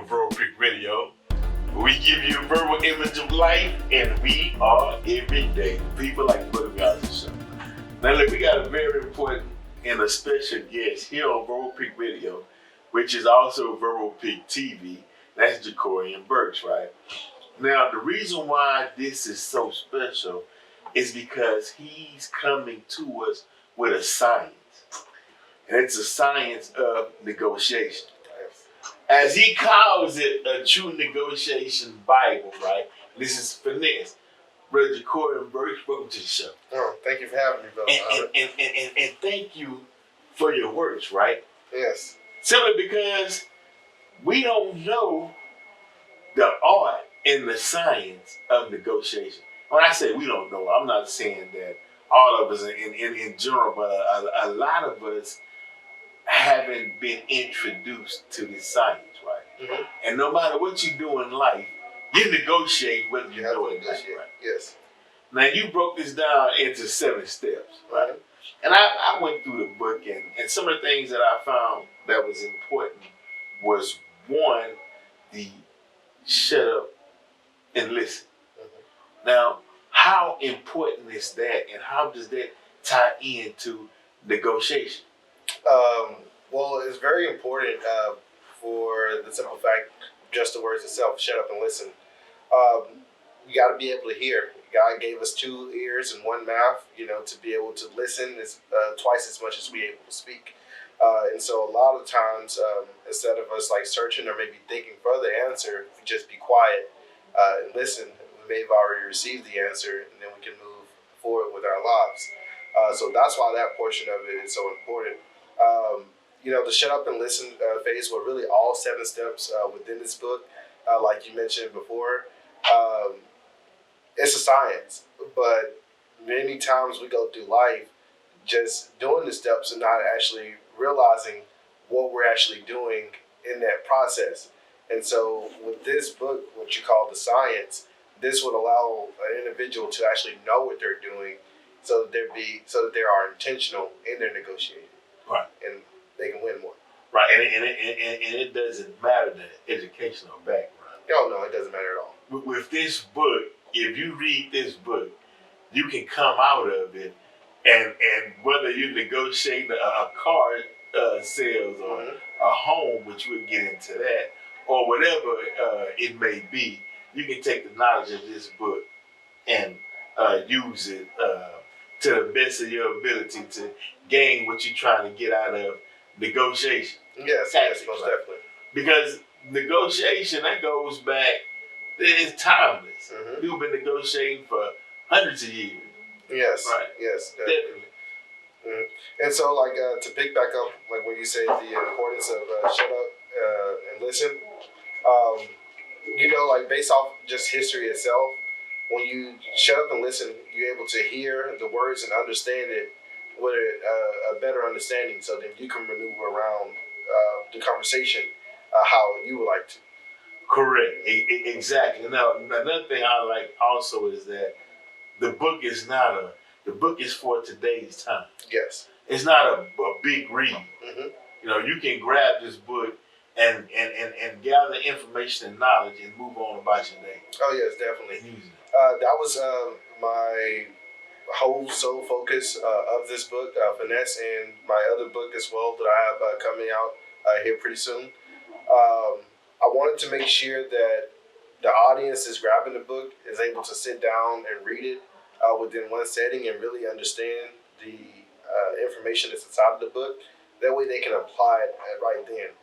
Verbalpic Radio. We give you a verbal image of life, and we are everyday people like what we are the show. Now look, we got a very important and a special guest here on Verbalpic Radio, which is also Verbalpic TV. That's Jahcorrian Burkes, right? Now the reason why this is so special is because he's coming to us with a science. And it's a science of negotiation. As he calls it, a true negotiation Bible, right? This is Finesse. Brother Jahcorrian Burkes, welcome to the show. Oh, thank you for having me, brother. And thank you for your works, right? Yes. Simply because we don't know the art and the science of negotiation. When I say we don't know, I'm not saying that all of us in general, but a lot of us haven't been introduced to this science, right? Mm-hmm. And no matter what you do in life, you negotiate whether you know it or not, right? Yes. Now you broke this down into 7 steps, right? Mm-hmm. And I went through the book, and some of the things that I found that was important was, one, the shut up and listen. Mm-hmm. Now, how important is that, and how does that tie into negotiation? Well, it's very important for the simple fact, just the words itself, shut up and listen. You got to be able to hear. God gave us 2 ears and 1 mouth, to be able to listen is twice as much as we able to speak. And so a lot of times, instead of us like searching or maybe thinking for the answer, if we just be quiet and listen, we may have already received the answer, and then we can move forward with our lives. So that's why that portion of it is so important. The shut up and listen phase were really all 7 steps within this book. Like you mentioned before, it's a science, but many times we go through life just doing the steps and not actually realizing what we're actually doing in that process. And so with this book, what you call the science, this would allow an individual to actually know what they're doing, so that they are intentional in their negotiating, right? And they can win more, right? And it doesn't matter the educational background. Oh no, it doesn't matter at all. With this book, if you read this book, you can come out of it, and whether you negotiate a car sales or a home, which we'll get into that, or whatever it may be, you can take the knowledge of this book and use it to the best of your ability to gain what you're trying to get out of negotiation. Yes, most definitely. Because negotiation, that goes back, it's timeless. Mm-hmm. You've been negotiating for hundreds of years. Yes, right. Yes, definitely. Mm-hmm. And so, to pick back up, like when you say the importance of shut up and listen, based off just history itself, when you shut up and listen, you're able to hear the words and understand it with a better understanding, so that you can maneuver around the conversation how you would like to. Correct. Exactly. Now, another thing I like also is that the book is for today's time. Yes. It's not a big read. Mm-hmm. You can grab this book and gather information and knowledge and move on about your day. Oh yes, definitely. And use it. That was my whole sole focus of this book, Finesse, and my other book as well that I have coming out here pretty soon. I wanted to make sure that the audience is grabbing the book, is able to sit down and read it within one setting and really understand the information that's inside of the book. That way they can apply it right then.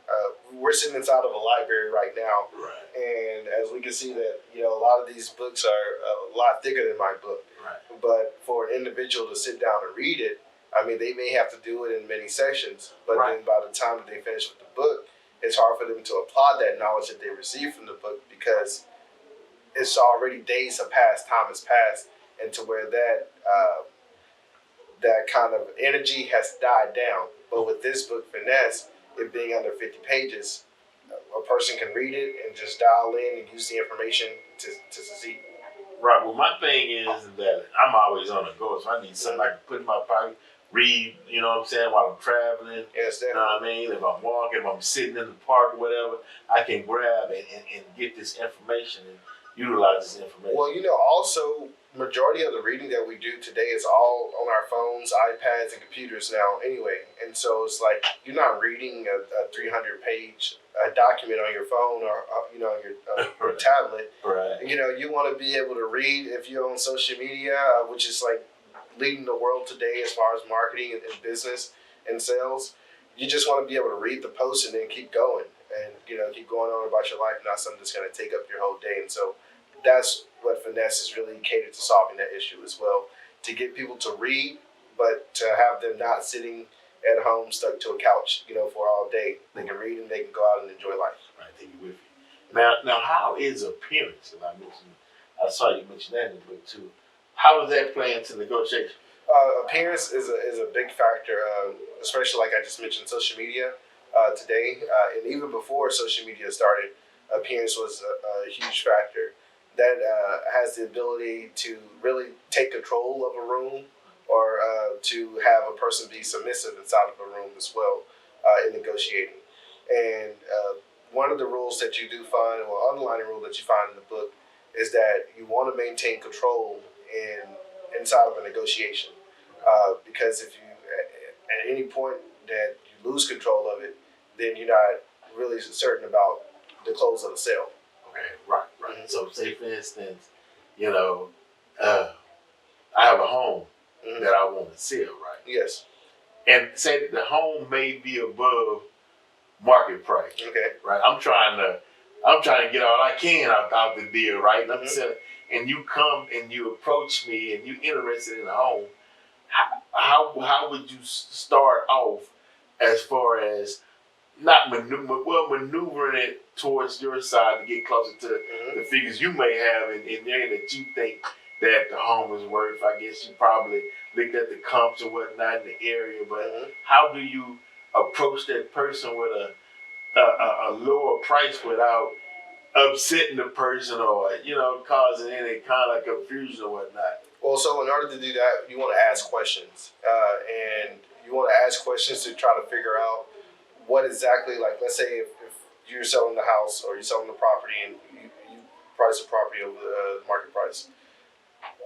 We're sitting inside of a library right now, right. And as we can see that, a lot of these books are a lot thicker than my book. Right. But for an individual to sit down and read it, they may have to do it in many sessions, but right. Then by the time that they finish with the book, it's hard for them to apply that knowledge that they received from the book, because it's already days have passed, time has passed, and to where that kind of energy has died down. But with this book, Finesse, it being under 50 pages, a person can read it and just dial in and use the information to succeed. Right. Well, my thing is that I'm always on the go, so I need something I can put in my pocket read, you know what I'm saying, while I'm traveling. Yes, You know definitely. what I mean? If I'm walking, if I'm sitting in the park or whatever, I can grab and get this information and utilize this information. Well, also, majority of the reading that we do today is all on our phones, iPads, and computers now anyway. And so it's like you're not reading a 300-page document on your phone or, your tablet. Right. You want to be able to read if you're on social media, which is like leading the world today as far as marketing and business and sales. You just want to be able to read the post and then keep going and, keep going on about your life, not something that's going to take up your whole day. And so that's what Finesse is really catered to solving that issue as well, to get people to read, but to have them not sitting at home stuck to a couch, for all day. They can read and they can go out and enjoy life. Right, take it with you. Now, how is appearance? And I saw you mention that in the book too. How does that play into negotiation? Appearance is a big factor, especially like I just mentioned, social media today, and even before social media started, appearance was a huge factor that has the ability to really take control of a room or to have a person be submissive inside of a room as well in negotiating. And one of the rules that you do find, or underlying rule that you find in the book, is that you want to maintain control inside of a negotiation. Because if you, at any point that you lose control of it, then you're not really certain about the close of the sale. Okay, right. Mm-hmm. So say for instance, I have a home that I want to sell, right? Yes. And say that the home may be above market price. Okay. Right. I'm trying to get all I can out the deal, right? And you come and you approach me and you interested in a home. How would you start off as far as not maneuvering it towards your side to get closer to the figures you may have in there that you think that the home is worth? I guess you probably looked at the comps and whatnot in the area, but how do you approach that person with a lower price without upsetting the person or causing any kind of confusion or whatnot? Well, so in order to do that, you want to ask questions, and you want to ask questions to try to figure out what exactly, like, let's say if you're selling the house or you're selling the property and you price the property over the market price.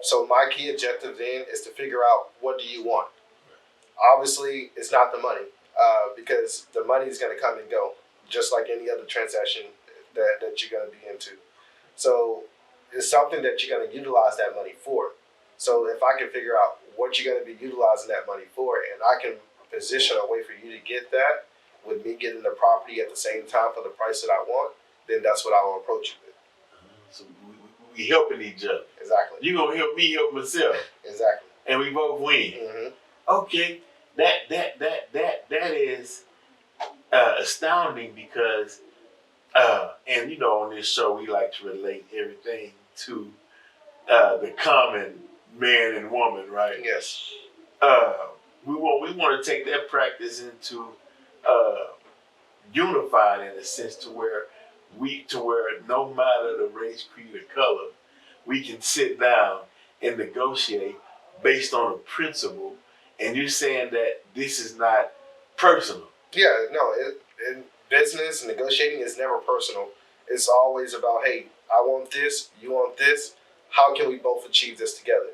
So my key objective then is to figure out, what do you want? Obviously, it's not the money, because the money is going to come and go, just like any other transaction that you're going to be into. So it's something that you're going to utilize that money for. So if I can figure out what you're going to be utilizing that money for, and I can position a way for you to get that with me getting the property at the same time for the price that I want, then that's what I will approach you with. So we helping each other. Exactly. You gonna help me help myself. Exactly. And we both win. Okay, that is astounding because, and on this show we like to relate everything to the common man and woman, right? Yes. We want to take that practice into unified in a sense to where no matter the race, creed, or color, we can sit down and negotiate based on a principle. And you're saying that this is not personal. Yeah, no. In business, negotiating is never personal. It's always about, hey, I want this, you want this. How can we both achieve this together?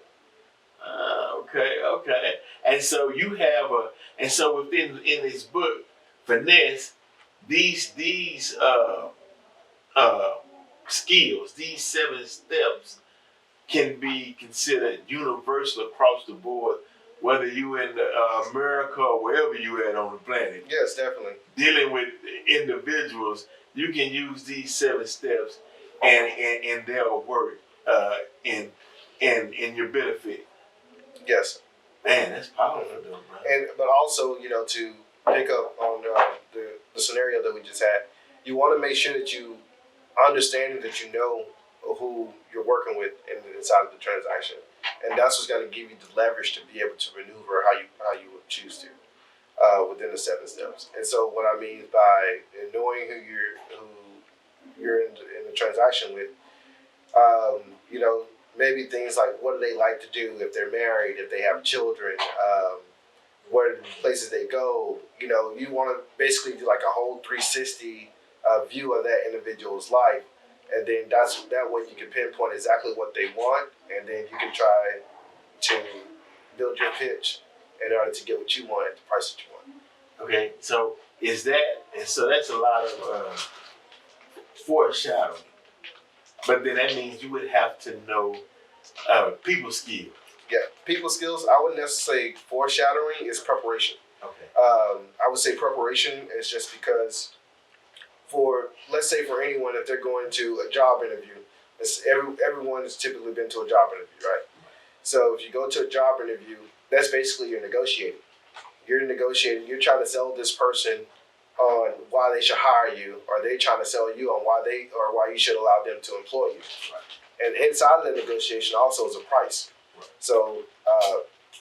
Okay. And so you have within this book, Finesse, these skills, these 7 steps can be considered universal across the board, whether you in America or wherever you at on the planet. Yes, definitely. Dealing with individuals, you can use these 7 steps and they'll work in your benefit. Yes. Man, that's powerful though, bro. But also, to pick up on the scenario that we just had, you want to make sure that you understand that you know who you're working with inside of the transaction, and that's what's going to give you the leverage to be able to maneuver how you would choose to within the 7 steps. And so, what I mean by knowing who you're in the transaction with, maybe things like what do they like to do if they're married, if they have children, where the places they go. You know, you want to basically do like a whole 360 view of that individual's life, and then that way you can pinpoint exactly what they want, and then you can try to build your pitch in order to get what you want at the price that you want. Okay, so that's a lot of foreshadowing, but then that means you would have to know people skills. Yeah, people skills. I wouldn't necessarily say foreshadowing is preparation. Okay. I would say preparation is just because let's say for anyone, if they're going to a job interview, everyone has typically been to a job interview, right? So if you go to a job interview, that's basically you're negotiating. You're negotiating. You're trying to sell this person on why they should hire you, or they trying to sell you on why you should allow them to employ you. Right. And inside of the negotiation also is a price. Right. So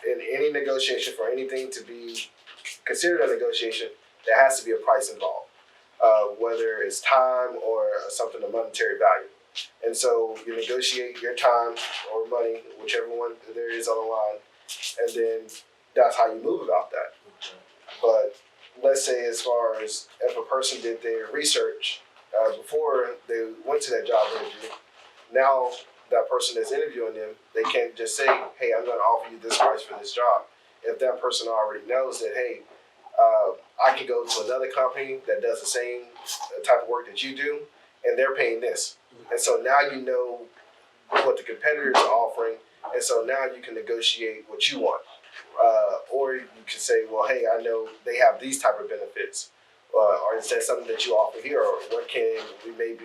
in any negotiation, for anything to be considered a negotiation, there has to be a price involved, whether it's time or something of monetary value. And so you negotiate your time or money, whichever one there is on the line, and then that's how you move about that. Okay. But let's say as far as if a person did their research before they went to that job interview, now that person that's interviewing them, they can't just say, hey, I'm going to offer you this price for this job. If that person already knows that, hey, I can go to another company that does the same type of work that you do, and they're paying this. And so now you know what the competitors are offering, and so now you can negotiate what you want. Or you can say, well, hey, I know they have these type of benefits, or is that something that you offer here, or what can we maybe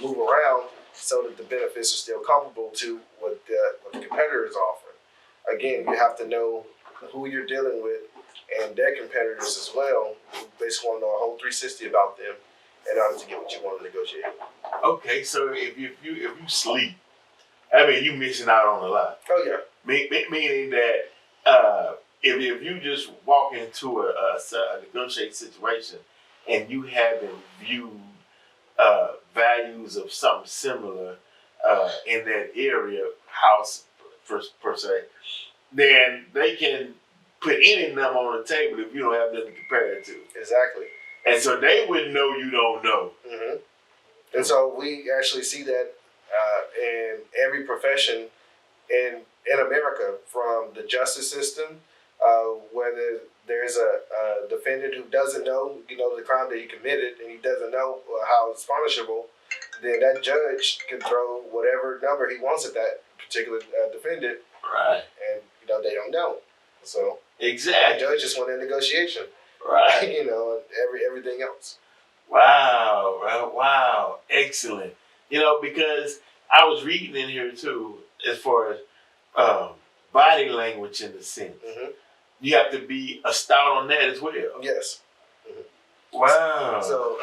move around so that the benefits are still comparable to what the competitor is offering. Again, you have to know who you're dealing with and their competitors as well. You basically want to know a whole 360 about them in order to get what you want to negotiate. Okay, so if you sleep, I mean, you missing out on a lot. Oh yeah. Meaning that if you just walk into a negotiating situation and you haven't viewed values of something similar in that area, house per se, then they can put any number on the table if you don't have nothing to compare it to. Exactly. And so they would know you don't know. Mm-hmm. And so we actually see that in every profession in America, from the justice system, whether there's a defendant who doesn't know, the crime that he committed, and he doesn't know how it's punishable, then that judge can throw whatever number he wants at that particular defendant. Right. And they don't know. So exactly, the judge just won that negotiation. Right. And everything else. Wow, excellent. Because I was reading in here too, as far as body language in the sense. Mm-hmm. You have to be a stout on that as well. Yes. Mm-hmm. Wow. So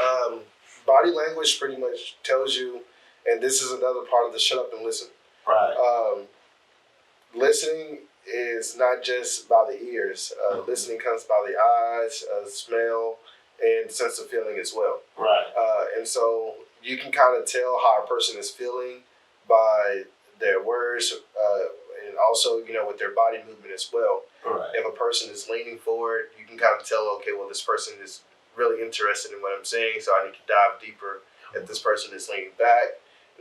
body language pretty much tells you, and this is another part of the shut up and listen. Right. Listening is not just by the ears. Listening comes by the eyes, smell, and sense of feeling as well. Right. And so you can kind of tell how a person is feeling by their words, and also, with their body movement as well. Right. If a person is leaning forward, you can kind of tell, okay, well, this person is really interested in what I'm saying, so I need to dive deeper. If this person is leaning back,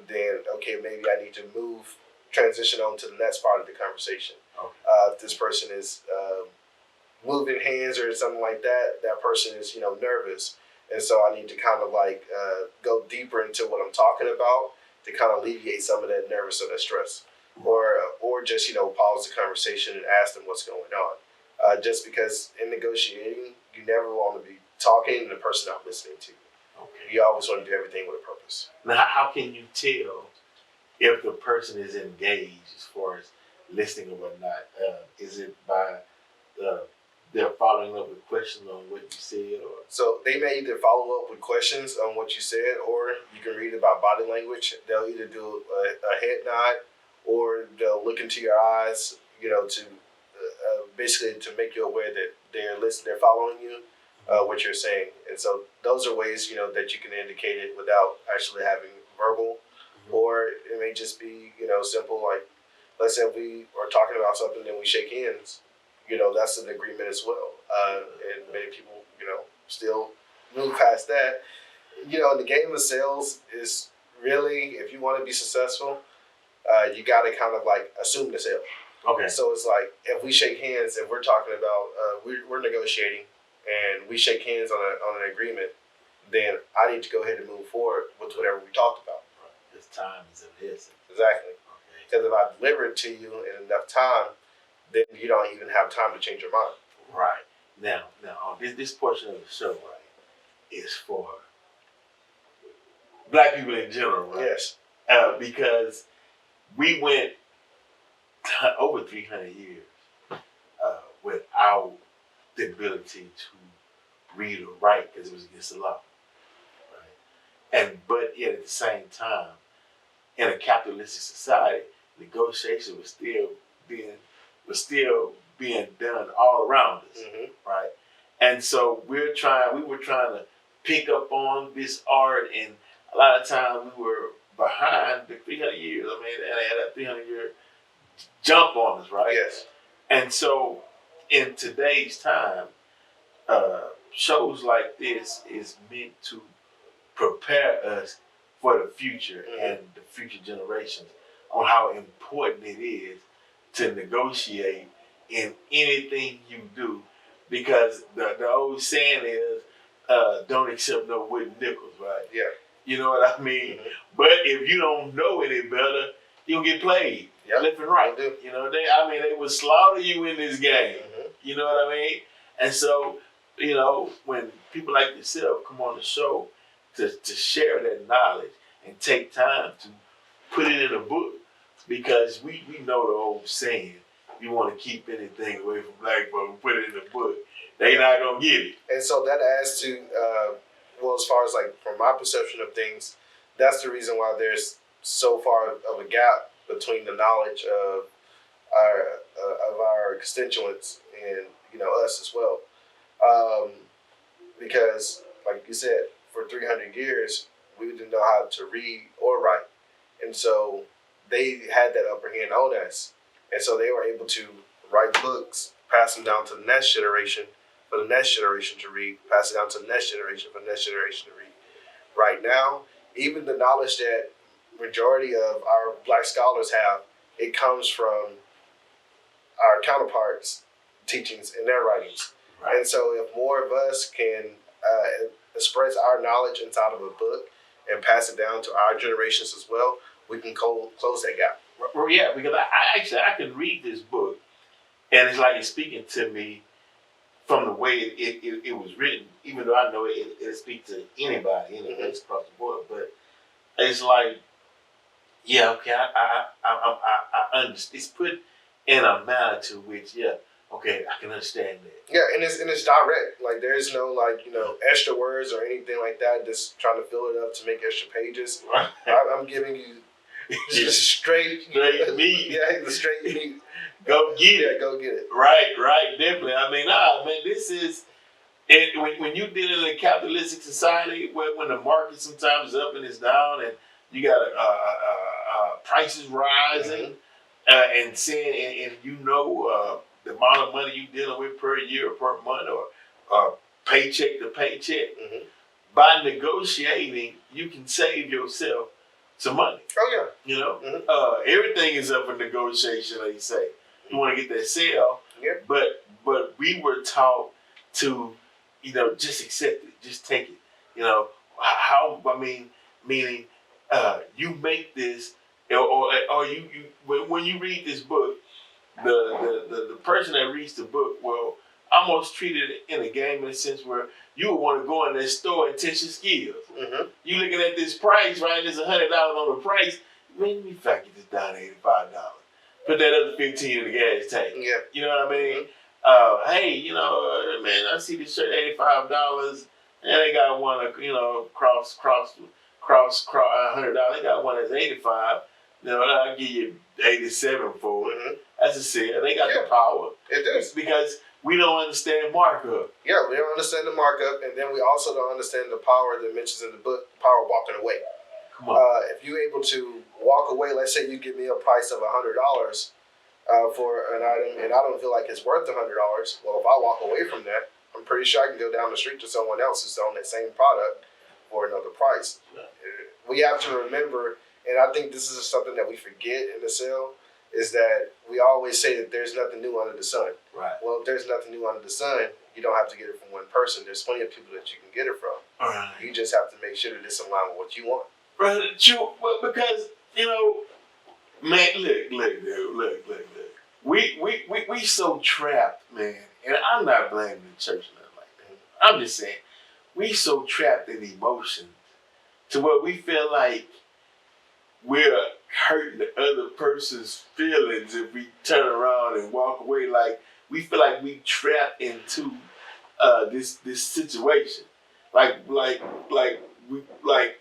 then, okay, maybe I need to transition on to the next part of the conversation. Okay. If this person is moving hands or something like that, that person is, nervous. And so I need to kind of go deeper into what I'm talking about to kind of alleviate some of that nervous or that stress. Or just, pause the conversation and ask them what's going on. Just because in negotiating, you never want to be talking and the person not listening to you. Okay. You always want to do everything with a purpose. Now, how can you tell if the person is engaged as far as listening or whatnot? Is it by they're following up with questions on what you said? Or so they may either follow up with questions on what you said, or you can read about body language. They'll either do a head nod, or they'll look into your eyes, to basically to make you aware that they're listening, they're following you, what you're saying. And so those are ways, that you can indicate it without actually having verbal. Mm-hmm. Or it may just be, simple, like, let's say we are talking about something and we shake hands, that's an agreement as well. And many people, still move past that. In the game of sales is really, if you want to be successful, you got to kind of like assume the sale. Okay. So it's like if we shake hands and we're talking about we're negotiating and we shake hands on an agreement, then I need to go ahead and move forward with whatever we talked about. Right. This time is of the essence. Exactly. Okay. Because if I deliver it to you in enough time, then you don't even have time to change your mind. Right. Now, this portion of the show, right, is for Black people in general, right? Yes. Because we went over 300 years without the ability to read or write because it was against the law, right? But yet at the same time, in a capitalistic society, negotiation was still being done all around us, Mm-hmm. right? And so we were trying to pick up on this art, and a lot of times we were behind the 300 years. I mean, they had a 300-year jump on us, right? Yes. And so in today's time, shows like this is meant to prepare us for the future and the future generations on how important it is to negotiate in anything you do, because the old saying is, don't accept no wooden nickels, right? Yeah. You know what I mean? Mm-hmm. But if you don't know any better, you'll get played left and right. Do. They would slaughter you in this game. Mm-hmm. You know what I mean? And so, when people like yourself come on the show to share that knowledge and take time to put it in a book, because we know the old saying, you want to keep anything away from Black folks, put it in the book. They not going to get it. And so that adds to, as far as like from my perception of things, that's the reason why there's so far of a gap between the knowledge of our constituents and us as well, because like you said, for 300 years we didn't know how to read or write, and so they had that upper hand on us, and so they were able to write books, pass them down to the next generation, for the next generation to read, pass it down to the next generation for the next generation to read. Right now, even the knowledge that majority of our Black scholars have, it comes from our counterparts' teachings and their writings. Right. And so if more of us can express our knowledge inside of a book and pass it down to our generations as well, we can close that gap. Well, yeah, because I can read this book, and it's like it's speaking to me from the way it was written, even though I know it speaks to anybody, any race across the board. But it's like, yeah, okay, I understand. It's put in a manner to which, yeah, okay, I can understand that. Yeah, and it's direct. Like there's no extra words or anything like that. Just trying to fill it up to make extra pages. Right. I'm giving you just straight meat. Yeah, the straight meat. Go get it. Yeah, go get it. Right, definitely. I mean, this is it. When you deal in a capitalistic society, when the market sometimes is up and it's down, and you got prices rising, and seeing, and the amount of money you're dealing with per year, per month, or paycheck to paycheck. Mm-hmm. By negotiating, you can save yourself some money. Oh yeah. Everything is up for negotiation, like you say. You want to get that sale, but we were taught to, just accept it, just take it. Meaning, you make this, or you when you read this book, the person that reads the book will almost treat it in a game in a sense where you would want to go in that store and test your skills. Mm-hmm. You looking at this price, right? There's $100 on the price. Man, let me get this down to $85. Put that other $15 in the gas tank. Yeah. You know what I mean? Mm-hmm. Hey, man, I see this shirt $85, and they got one, cross $100. They got one that's $85. I'll give you $87 for it. Mm-hmm. That's a sale. They got the power. It does. Because we don't understand markup. Yeah, we don't understand the markup, and then we also don't understand the power that mentions in the book, the power of walking away. Come on. If you're able to walk away, let's say you give me a price of $100, for an item, and I don't feel like it's worth $100. Well, if I walk away from that, I'm pretty sure I can go down the street to someone else who's selling that same product for another price. We have to remember, and I think this is something that we forget in the sale, is that we always say that there's nothing new under the sun. Right. Well, if there's nothing new under the sun, you don't have to get it from one person. There's plenty of people that you can get it from. Right. You just have to make sure that it's in line with what you want. Right. True. Well, because, man, look. We so trapped, man. And I'm not blaming the church or nothing like that. I'm just saying, we so trapped in emotions to where we feel like we're hurting the other person's feelings if we turn around and walk away. Like, we feel like we trapped into this situation. Like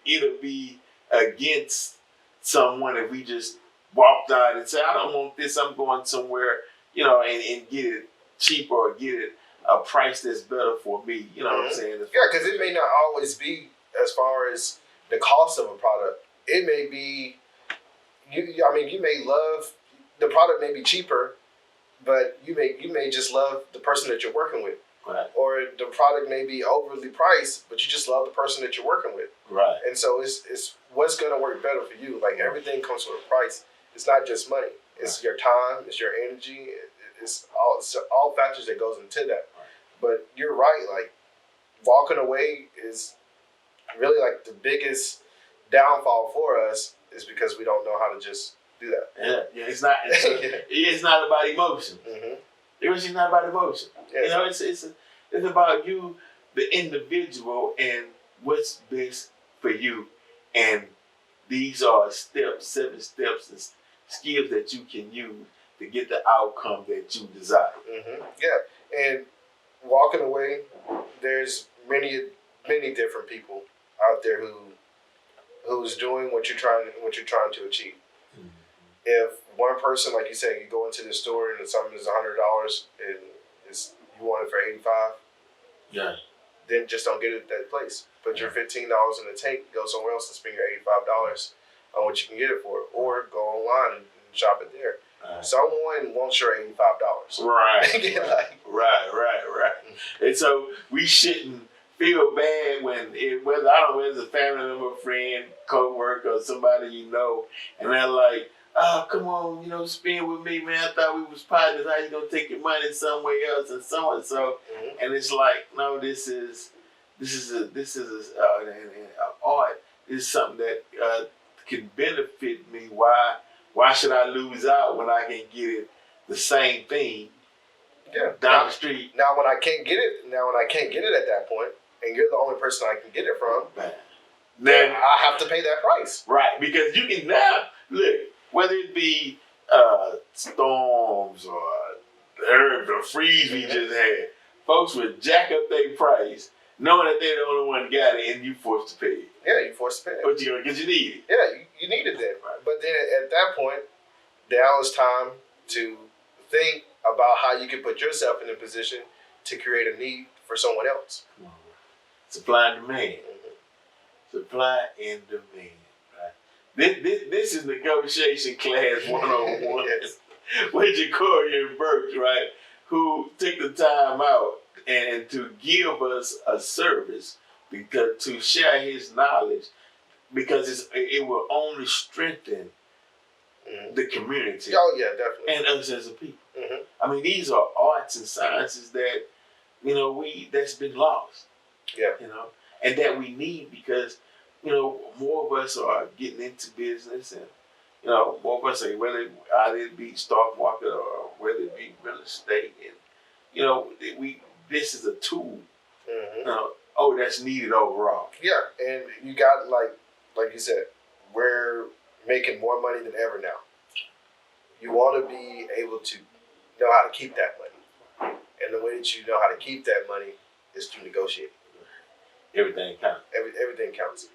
it'll be against someone if we just walked out and say, I don't want this, I'm going somewhere, and get it cheaper or get it a price that's better for me. You know what I'm saying? Yeah, because it may not always be as far as the cost of a product. It may be, you may love, the product may be cheaper, but you may just love the person that you're working with. Right. Or the product may be overly priced, but you just love the person that you're working with. Right. And so it's what's going to work better for you. Like, everything comes with a price. It's not just money. It's your time. It's your energy. It's all factors that goes into that. But you're right. Like, walking away is really like the biggest downfall for us, is because we don't know how to just do that. Yeah. It's not about emotion. Mm-hmm. It's not about emotion. Yes. It's about you, the individual, and what's best for you. And these are steps, 7 steps, and skills that you can use to get the outcome that you desire. Mm-hmm. Yeah, and walking away, there's many different people out there who's doing what you're trying to achieve. Mm-hmm. If one person, like you said, you go into the store and something is $100 and you want it for $85, yeah, then just don't get it at that place. Put your $15 in the tank, go somewhere else and spend your $85 on what you can get it for, or go online and shop it there. Someone wants your $85. Right. Right. And so we shouldn't feel bad whether it's a family member, friend, co-worker, or somebody and they're like, oh, come on, spend with me, man. I thought we was partners. How you gonna take your money somewhere else and so and so? Mm-hmm. And it's like, no, this is an art. This is something that can benefit me. Why should I lose out when I can get it the same thing down the street? Now when I can't get it at that point, and you're the only person I can get it from, then I have to pay that price. Right, because you can now look, whether it be storms or the freeze we just had, folks would jack up their price, knowing that they're the only one that got it, and you forced to pay it. Yeah, you forced to pay it. But because you need it. Yeah, you need it then. Right. But then at that point, now it's time to think about how you can put yourself in a position to create a need for someone else. Mm-hmm. Supply and demand. Mm-hmm. Supply and demand. Right. This is negotiation class 101 yes. with Jahcorrian and Burkes, right? Who took the time out and to give us a service, because to share his knowledge, because it will only strengthen the community. Oh yeah, definitely. And us as a people. Mm-hmm. I mean, these are arts and sciences that that's been lost. Yeah. And that we need, because more of us are getting into business, and more of us are, whether it be stock market or whether it be real estate, and this is a tool. Mm-hmm. That's needed overall. Yeah, and you got like you said, we're making more money than ever now. You want to be able to know how to keep that money, and the way that you know how to keep that money is to negotiate. Everything counts. Everything counts.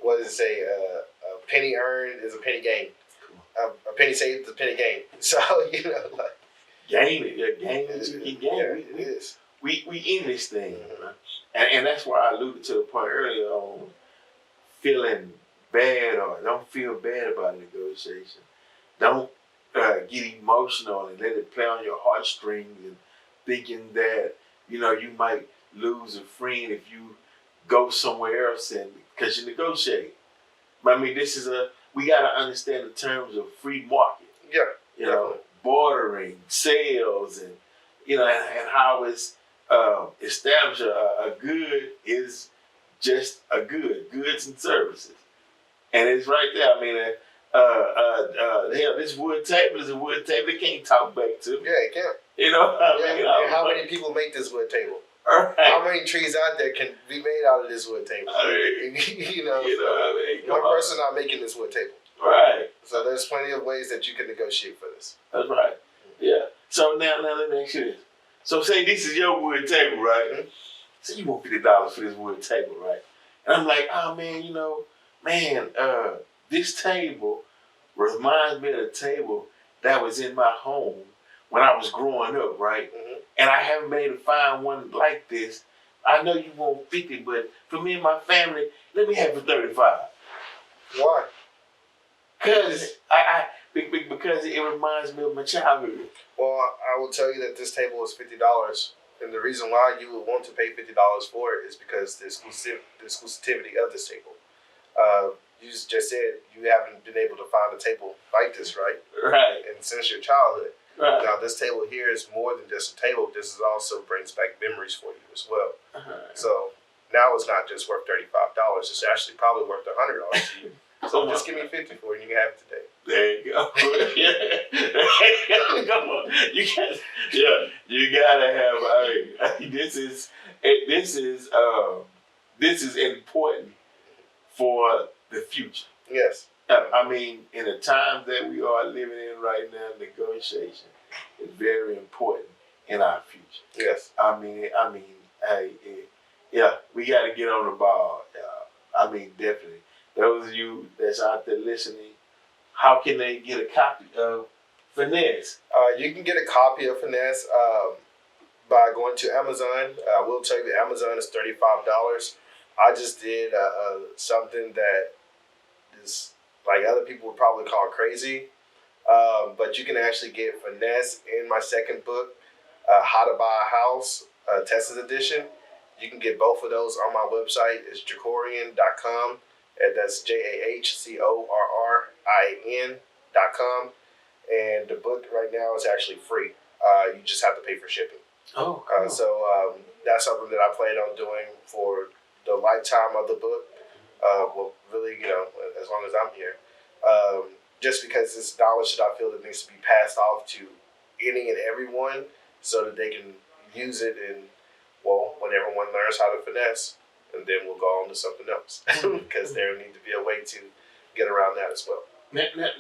What does it say? A penny earned is a penny gained. A penny saved is a penny gained. So gain it. Gain it. You can gain it. It is. We in this thing, mm-hmm. and that's why I alluded to the point earlier on feeling bad, or don't feel bad about negotiation. Don't get emotional and let it play on your heartstrings and thinking that, you know, you might lose a friend if you go somewhere else and because you negotiate. But I mean, we got to understand the terms of free market. Yeah. You know, bartering, sales, and, you know, and how it's established a good is just a good, goods and services. And it's right there. I mean, hell, this wood table is a wood table. They can't talk back to. Yeah, it can't. You know, and how many people make this wood table? Right. How many trees out there can be made out of this wood table? I mean, one person not making this wood table. Right. So there's plenty of ways that you can negotiate for this. That's right. Yeah. So now let me ask you this. So say this is your wood table, right? Mm-hmm. So you want $50 for this wood table, right? And I'm like, oh man, you know, this table reminds me of the table that was in my home when I was growing up, right? Mm-hmm. And I haven't been able to find one like this. I know you want 50, but for me and my family, let me have it for 35. Why? Because it reminds me of my childhood. Well, I will tell you that this table is $50, and the reason why you would want to pay $50 for it is because the exclusivity of this table. You just said you haven't been able to find a table like this, right? Right. And since your childhood. Right. Now, this table here is more than just a table. This is also brings back memories for you as well. So now it's not just worth $35. It's actually probably worth $100 to you. So just give me $50 for it, and you can have it today. There you go. Yeah. Come on, you gotta have. I mean, this is important for the future. Yes. I mean, in the time that we are living in right now, negotiation is very important in our future. Yes. I mean, we got to get on the ball. I mean, definitely. Those of you that's out there listening, how can they get a copy of Finesse? You can get a copy of Finesse by going to Amazon. I will tell you Amazon is $35. I just did something that is like other people would probably call crazy. But you can actually get Finesse in my second book, How to Buy a House, Texas edition. You can get both of those on my website. It's Jahcorrian.com. And that's JAHCORRIN.com. And the book right now is actually free. You just have to pay for shipping. Oh, cool. So that's something that I plan on doing for the lifetime of the book. Well, really, you know, as long as I'm here. Just because it's knowledge that I feel that needs to be passed off to any and everyone so that they can use it and, well, when everyone learns how to finesse, and then we'll go on to something else because there need to be a way to get around that as well.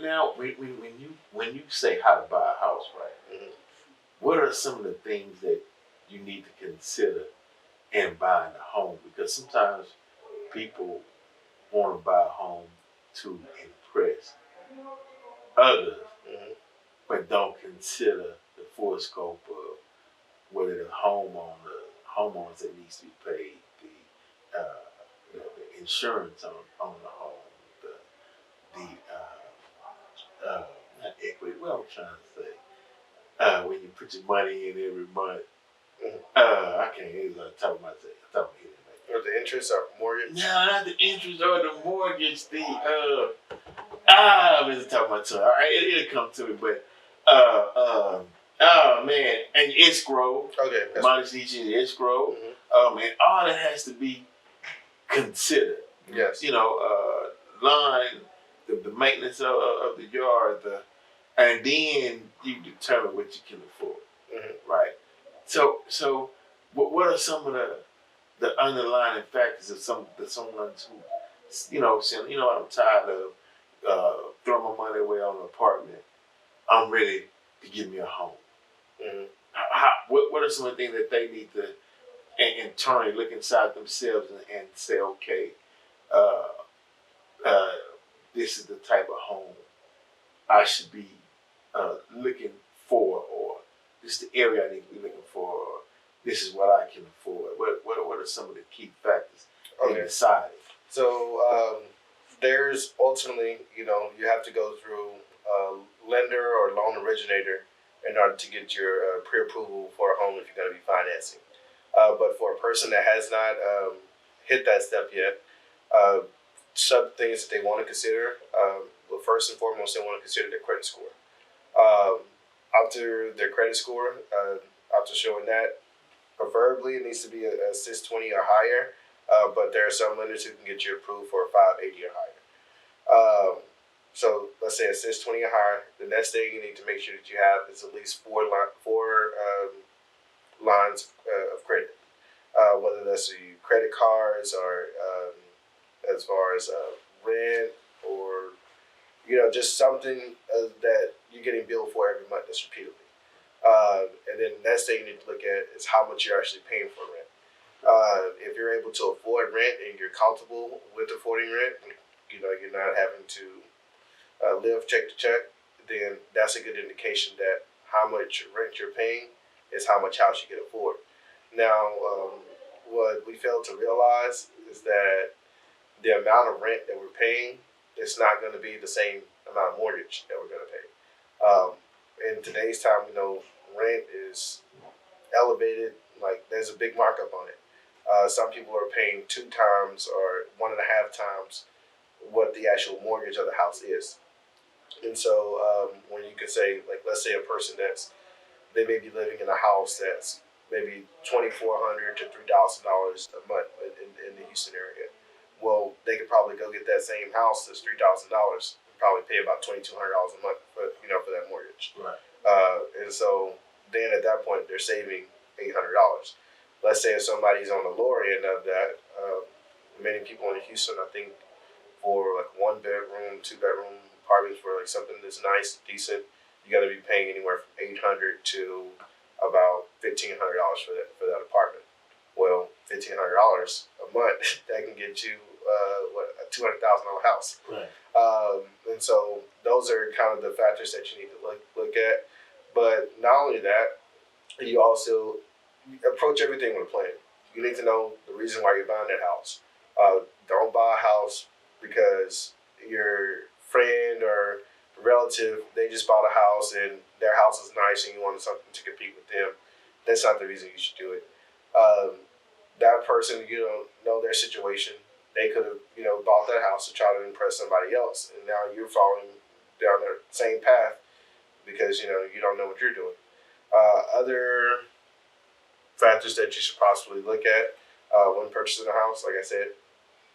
Now when you say how to buy a house, right? Mm-hmm. What are some of the things that you need to consider in buying a home? Because sometimes people want to buy a home to impress others, mm-hmm. but don't consider the full scope of whether the homeowners that needs to be paid, the insurance on the home, not equity. What I'm trying to say, when you put your money in every month, mm-hmm. I can't even talk about that. Or the interest or mortgage? No, not the interest or the mortgage. I'm just talking about it. All right, it'll come to me, but oh man, and escrow. Okay. Money teaching escrow. Mm-hmm. And all that has to be considered. Yes. You know, line, the maintenance of the yard, and then you determine what you can afford. Mm-hmm. Right. So what are some of the underlying factors of someone who, you know, saying, you know, I'm tired of throwing my money away on an apartment. I'm ready to give me a home. Mm-hmm. What are some of the things that they need to internally look inside themselves and say, okay, this is the type of home I should be looking for, or this is the area I need to be looking for, or this is what I can afford. What are some of the key factors in deciding? So there's ultimately, you know, you have to go through lender or loan originator in order to get your pre-approval for a home if you're going to be financing. But for a person that has not hit that step yet, some things that they want to consider. Well, first and foremost, they want to consider their credit score. After their credit score, after showing that, preferably it needs to be a 620 or higher. But there are some lenders who can get you approved for a 580 or higher. So let's say a 620 or higher. The next thing you need to make sure that you have is at least four lines of credit, whether that's your credit cards or as far as rent or just something that you're getting billed for every month that's repeatedly. And then the next thing you need to look at is how much you're actually paying for rent. If you're able to afford rent and you're comfortable with affording rent, you're not having to live check to check, then that's a good indication that how much rent you're paying is how much house you can afford. Now, what we fail to realize is that the amount of rent that we're paying is not going to be the same amount of mortgage that we're going to pay. In today's time, rent is elevated. Like there's a big markup on it. Some people are paying 2 times or 1.5 times what the actual mortgage of the house is. And so when you could say, like, let's say a person they may be living in a house that's maybe $2,400 to $3,000 a month in the Houston area. Well, they could probably go get that same house that's $3,000, probably pay about $2,200 a month for that mortgage. Right. And so then at that point they're saving $800. Let's say if somebody's on the lower end of that, many people in Houston, I think, for like 1-bedroom, 2-bedroom apartments for like something that's nice, decent, you got to be paying anywhere from $800 to about $1,500 for that apartment. Well, $1,500 a month that can get you a $200,000 house. Right. And so those are kind of the factors that you need to look at. But not only that, you also approach everything with a plan. You need to know the reason why you're buying that house. Don't buy a house because your friend or relative, they just bought a house and their house is nice and you want something to compete with them. That's not the reason you should do it. That person, you don't know their situation. They could have, bought that house to try to impress somebody else, and now you're following down the same path because you don't know what you're doing. Other factors that you should possibly look at when purchasing a house, like I said,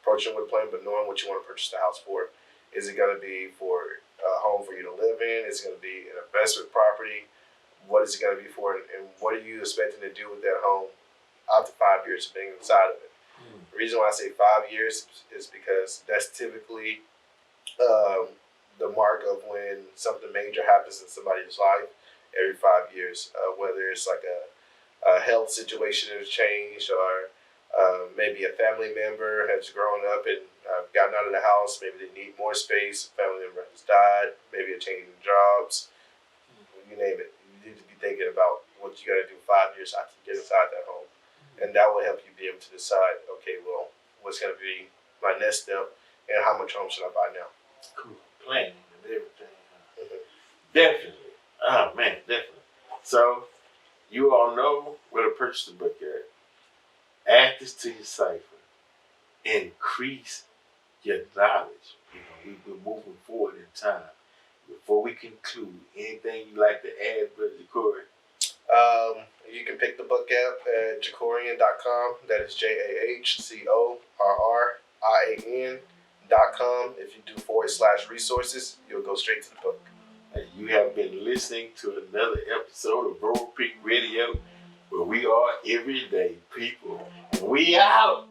approaching with a plan, but knowing what you want to purchase the house for. Is it going to be for a home for you to live in? Is it going to be an investment property? What is it going to be for, and what are you expecting to do with that home after 5 years of being inside of it? The reason why I say 5 years is because that's typically the mark of when something major happens in somebody's life every 5 years, whether it's like a health situation has changed or maybe a family member has grown up and gotten out of the house. Maybe they need more space. A family member has died. Maybe a change in jobs. You name it. You need to be thinking about what you got to do 5 years after you get inside that home. And that will help you be able to decide, okay, well, what's going to be my next step and how much home should I buy now? Cool. Planning and everything. Mm-hmm. Definitely. Oh, man, definitely. So, you all know where to purchase the book at. Add this to your cipher. Increase your knowledge. We're moving forward in time. Before we conclude, anything you like to add, Brother Jahcorrian? You can pick the book up at Jahcorrian.com. That is JAHCORRIAN.com. If you do /resources, you'll go straight to the book. And you have been listening to another episode of Verbalpic Radio, where we are everyday people. We out.